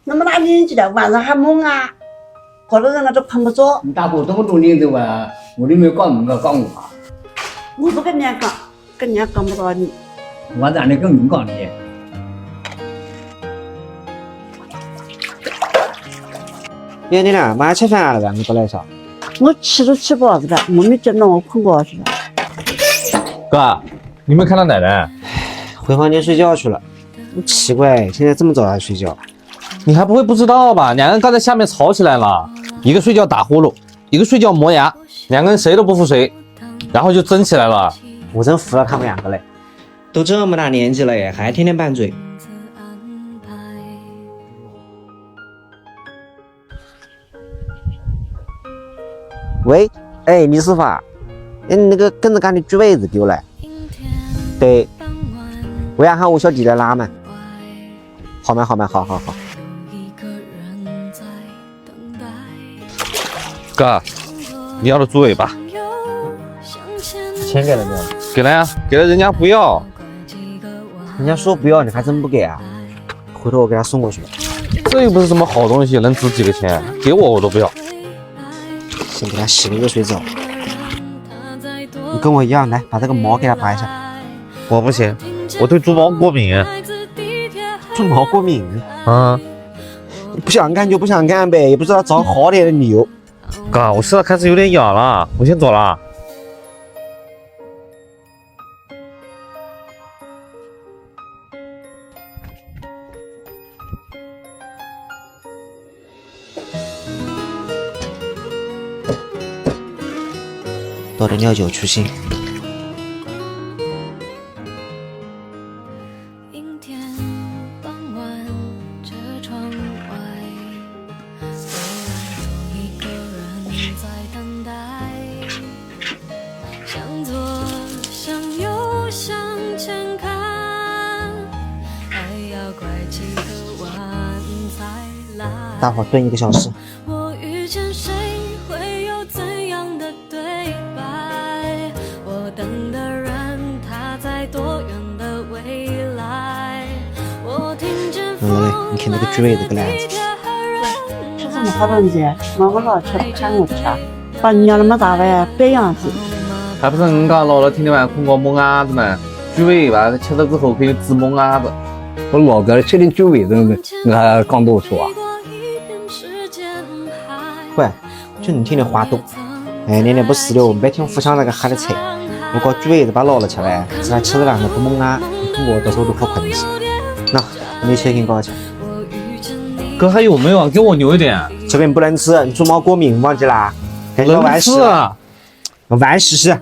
那么大年纪了，晚上还懵啊，好多人那都碰不着。你大哥这么多年的话，我都没有讲你个讲我，我不跟人家讲，跟人家讲不到你。我让你跟人讲你。爷你俩马上吃饭了吧？你不来啥？我吃都吃饱子了，我没见到我困过去了。哥，你没看到奶奶？回房间睡觉去了。奇怪，现在这么早还睡觉？你还不会不知道吧？两个人刚才下面吵起来了，一个睡觉打呼噜，一个睡觉磨牙，两个人谁都不服谁，然后就争起来了。我真服了他们两个嘞，都这么大年纪了耶，还天天拌嘴。喂，哎，李师傅啊，哎，你那个跟着干的居位子丢了。对，我要喊我小弟来拉嘛。好嘛，好嘛，好好好。哥，你要的猪尾巴，钱给了没有？给了呀，给了人家不要。人家说不要，你还真不给啊？回头我给他送过去吧。这又不是什么好东西，能值几个钱？给我都不要。先给他洗个热水澡。你跟我一样，来把这个毛给他拔一下。我不行，我对猪毛过敏。猪毛过敏？啊，不想干就不想干呗，也不知道找好点的理由。哥，我现在开始有点痒了，我先走了。倒点料酒去腥。阴天傍晚，这窗外，有一个人在等待，向左向右向前看，还要拐几个弯才来。大伙炖1个小时。我遇见谁会有怎样的对白？我等的人他在多远的未来？我听见风你看那个居位这个篮子。吃什么好东西？我老吃不看我吃，把人家那么大碗白样子。还不是人家老了天天晚上困个蒙牙子嘛？猪尾巴吃了之后可以治蒙牙子。我老子吃点猪尾子，你还讲多说啊？喂，就你天天滑动。哎，年年不死了，白天互相那个喊的菜。我搞居位子把老了吃完，只还吃得完的不蒙啊！我到时候都可困死。那没钱给你搞去。哥还有没有啊？给我留一点。这边不能吃，猪毛过敏忘记啦？赶紧能完事。吃啊！完事。